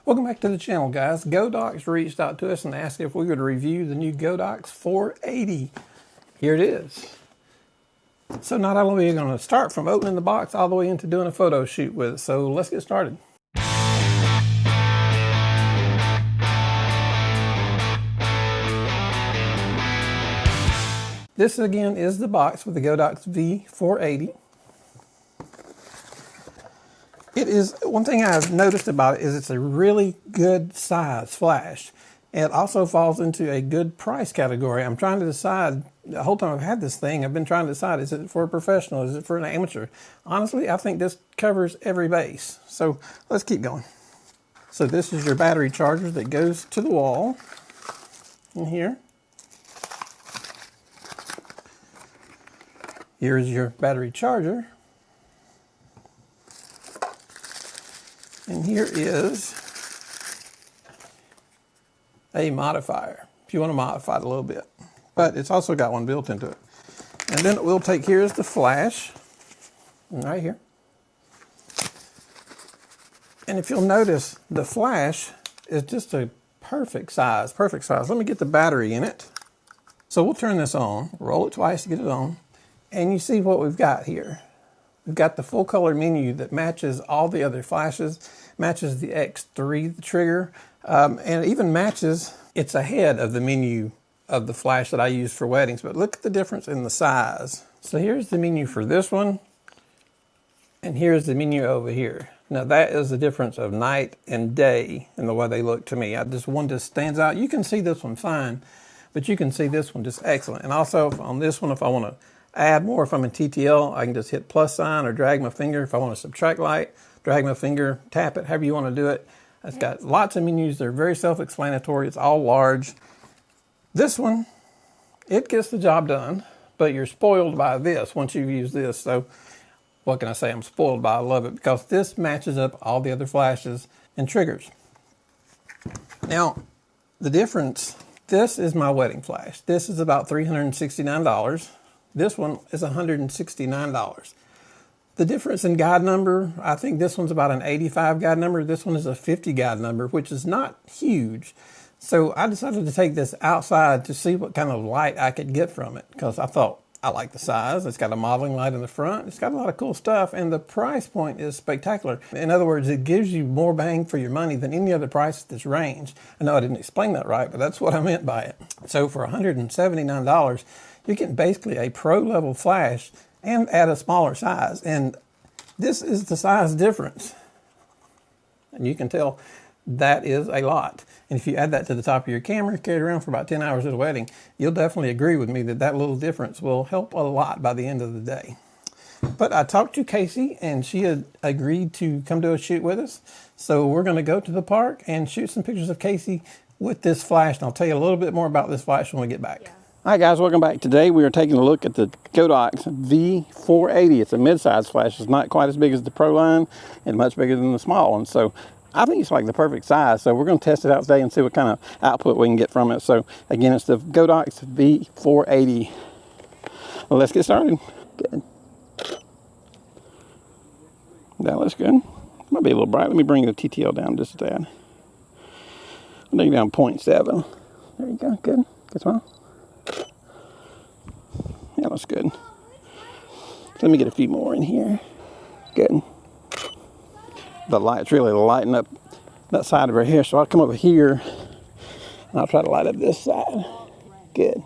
Welcome back to the channel, guys. Godox reached out to us and asked if we would review the new Godox 480. Here it is. So not only are we going to start from opening the box all the way into doing a photo shoot with it. So let's get started. This again is the box with the Godox V480. It is, one thing I've noticed about it is it's a really good size flash. It also falls into a good price category. I'm trying to decide, the whole time I've had this thing, I've been trying to decide, is it for a professional, is it for an amateur? Honestly, I think this covers every base. So let's keep going. So this is your battery charger that goes to the wall in here. Here's your battery charger. And here is a modifier, if you want to modify it a little bit. But it's also got one built into it. And then we'll take, here's the flash, right here. And if you'll notice, the flash is just a perfect size, perfect size. Let me get the battery in it. So we'll turn this on, roll it twice to get it on. And you see what we've got here. We've got the full color menu that matches all the other flashes, matches the X3, the trigger, and it even matches, it's ahead of the menu of the flash that I use for weddings. But look at the difference in the size. So here's the menu for this one, and here's the menu over here. Now that is the difference of night and day in the way they look to me. This one just stands out. You can see this one fine, but you can see this one just excellent. And also on this one, if I want to add more, if I'm in TTL, I can just hit plus sign or drag my finger. If I want to subtract light, drag my finger, tap it, however you want to do it. It's got lots of menus. They're very self-explanatory. It's all large. This one, it gets the job done, but you're spoiled by this once you've used this. So what can I say? I'm spoiled by it. I love it because this matches up all the other flashes and triggers. Now, the difference, this is my wedding flash. This is about $369. This one is $169. The difference in guide number, I think this one's about an 85 guide number. This one is a 50 guide number, which is not huge. So I decided to take this outside to see what kind of light I could get from it, because I thought I like the size. It's got a modeling light in the front. It's got a lot of cool stuff, and the price point is spectacular. In other words, it gives you more bang for your money than any other price at this range. I know I didn't explain that right, but that's what I meant by it. So for $179, you're getting basically a pro level flash and at a smaller size. And this is the size difference. And you can tell that is a lot. And if you add that to the top of your camera, carry it around for about 10 hours at a wedding, you'll definitely agree with me that that little difference will help a lot by the end of the day. But I talked to Casey and she had agreed to come do a shoot with us. So we're going to go to the park and shoot some pictures of Casey with this flash. And I'll tell you a little bit more about this flash when we get back. Yeah. All right, guys, welcome back. Today we are taking a look at the Godox V480. It's a mid-size flash. It's not quite as big as the Pro line and much bigger than the small one. So I think it's like the perfect size. So we're going to test it out today and see what kind of output we can get from it. So again, it's the Godox V480. Well, let's get started. Good. That looks good. Might be a little bright. Let me bring the TTL down just a tad. I'll bring it down 0.7. There you go. Good. Good smile. That looks good. So let me get a few more in here. Good. The light's really lighting up that side of her hair, so I'll come over here and I'll try to light up this side. Good.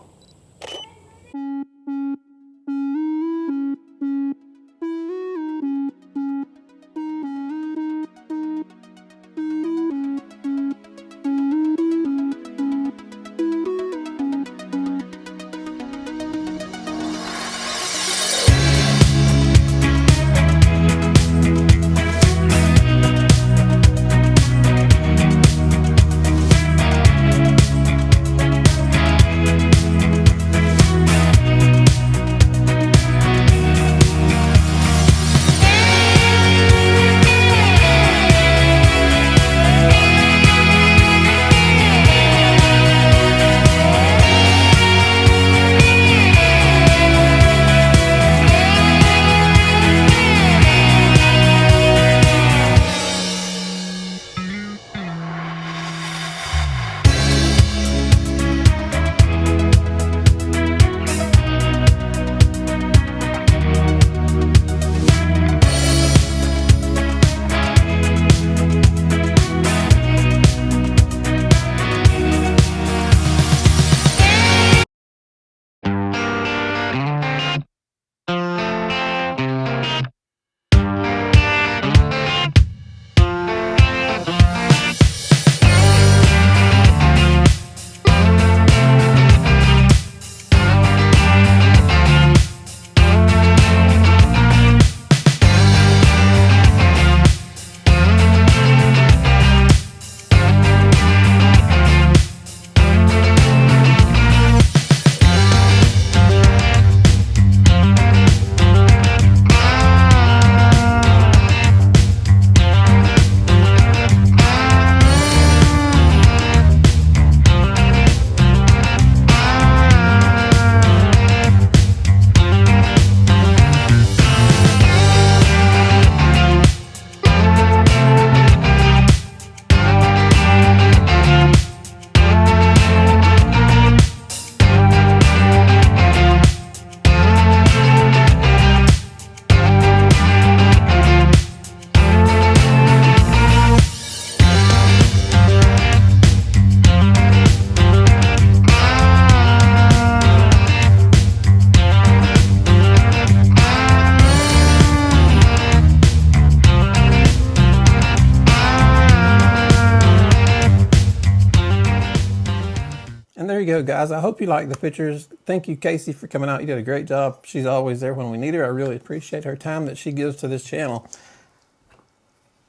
there you go, guys. I hope you like the pictures. Thank you, Casey, for coming out. You did a great job. She's always there when we need her. I really appreciate her time that she gives to this channel.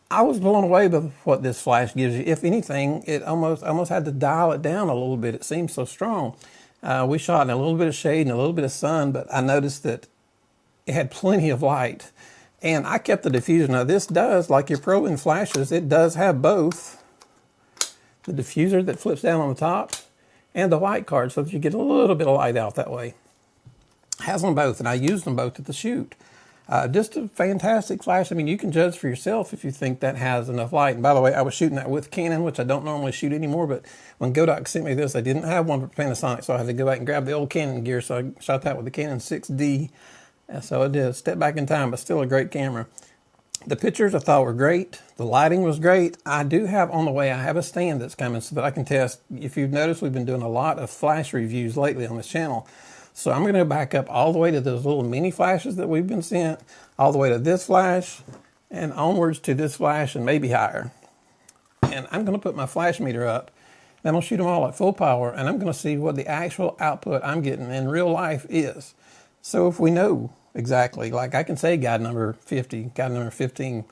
I was blown away by what this flash gives you. If anything, it almost had to dial it down a little bit. It seems so strong. We shot in a little bit of shade and a little bit of sun, but I noticed that it had plenty of light. And I kept the diffuser. Now this does, like your Pro in flashes, it does have both the diffuser that flips down on the top and the white card, so that you get a little bit of light out that way. Has them both, and I used them both at the shoot. Just a fantastic flash. I mean, you can judge for yourself if you think that has enough light. And by the way, I was shooting that with Canon, which I don't normally shoot anymore, but when Godox sent me this, I didn't have one for Panasonic, so I had to go back and grab the old Canon gear, so I shot that with the Canon 6D. So I did a step back in time, but still a great camera. The pictures I thought were great. The lighting was great. I do have on the way, I have a stand that's coming so that I can test. If you've noticed, we've been doing a lot of flash reviews lately on this channel. So I'm going to back up all the way to those little mini flashes that we've been sent, all the way to this flash, and onwards to this flash and maybe higher. And I'm going to put my flash meter up. Then I'll shoot them all at full power, and I'm going to see what the actual output I'm getting in real life is. So if we know exactly, like I can say guide number 50, guide number 15,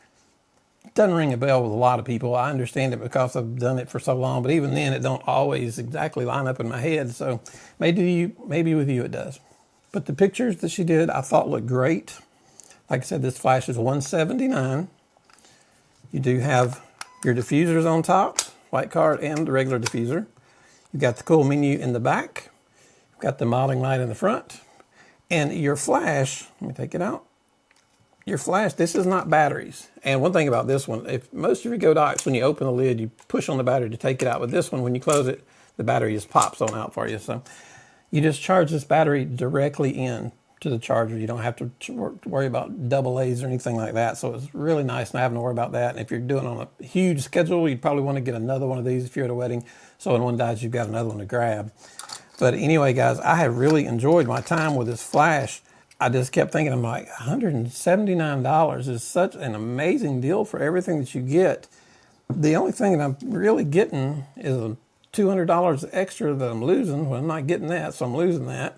doesn't ring a bell with a lot of people. I understand it because I've done it for so long, but even then it don't always exactly line up in my head. So maybe with you it does. But the pictures that she did, I thought looked great. Like I said, this flash is $179. You do have your diffusers on top, white card and the regular diffuser. You've got the cool menu in the back. You've got the modeling light in the front. And your flash, let me take it out. Your flash, this is not batteries. And one thing about this one, if most of your Godox, when you open the lid, you push on the battery to take it out. With this one, when you close it, the battery just pops on out for you. So you just charge this battery directly in to the charger. You don't have to worry about double A's or anything like that. So it's really nice not having to worry about that. And if you're doing on a huge schedule, you'd probably want to get another one of these if you're at a wedding. So when one dies, you've got another one to grab. But anyway, guys, I have really enjoyed my time with this flash. I just kept thinking, I'm like, $179 is such an amazing deal for everything that you get. The only thing that I'm really getting is $200 extra that I'm losing. Well, I'm not getting that, so I'm losing that.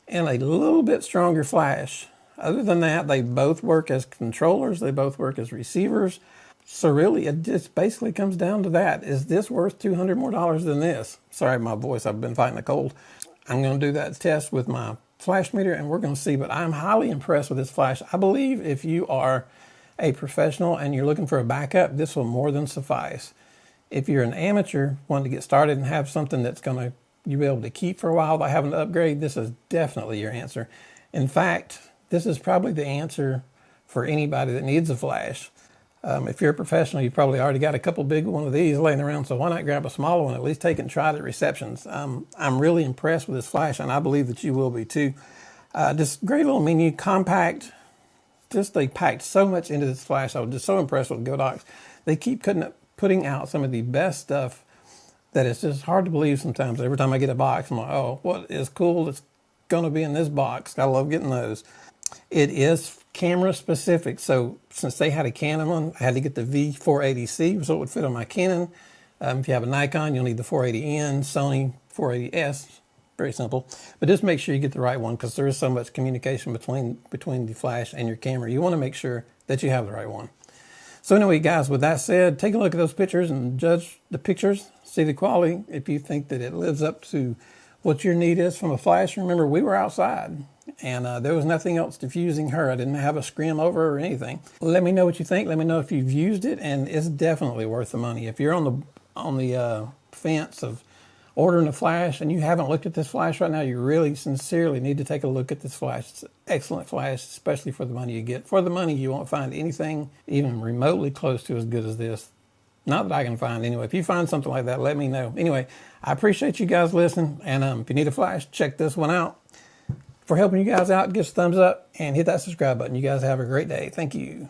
And a little bit stronger flash. Other than that, they both work as controllers. They both work as receivers. So really, it just basically comes down to that. Is this worth $200 more than this? Sorry, my voice, I've been fighting a cold. I'm going to do that test with my flash meter, and we're going to see, but I'm highly impressed with this flash. I believe if you are a professional and you're looking for a backup, this will more than suffice. If you're an amateur wanting to get started and have something that's going to you'll be able to keep for a while by having to upgrade, this is definitely your answer. In fact, this is probably the answer for anybody that needs a flash. If you're a professional, you probably already got a couple big one of these laying around, so why not grab a smaller one, at least take it and try it at receptions. I'm really impressed with this flash, and I believe that you will be too. Just great little menu, compact. Just they packed so much into this flash. I was just so impressed with Godox. They keep putting out some of the best stuff that it's just hard to believe sometimes. Every time I get a box, I'm like, oh, what is cool that's going to be in this box? I love getting those. It is camera specific, so since they had a Canon one, I had to get the V480C, so it would fit on my Canon. If you have a Nikon, you'll need the 480N, Sony 480S, very simple. But just make sure you get the right one, because there is so much communication between the flash and your camera. You want to make sure that you have the right one. So anyway, guys, with that said, take a look at those pictures and judge the pictures, see the quality. If you think that it lives up to what your need is from a flash, remember, we were outside. And there was nothing else diffusing her. I didn't have a scrim over her or anything. Let me know what you think. Let me know if you've used it, and it's definitely worth the money. If you're on the fence of ordering a flash and you haven't looked at this flash right now, you really sincerely need to take a look at this flash. It's an excellent flash, especially for the money you get. For the money, you won't find anything even remotely close to as good as this. Not that I can find anyway. If you find something like that, let me know. Anyway, I appreciate you guys listening, and if you need a flash, check this one out. For helping you guys out, give us a thumbs up and hit that subscribe button. You guys have a great day. Thank you.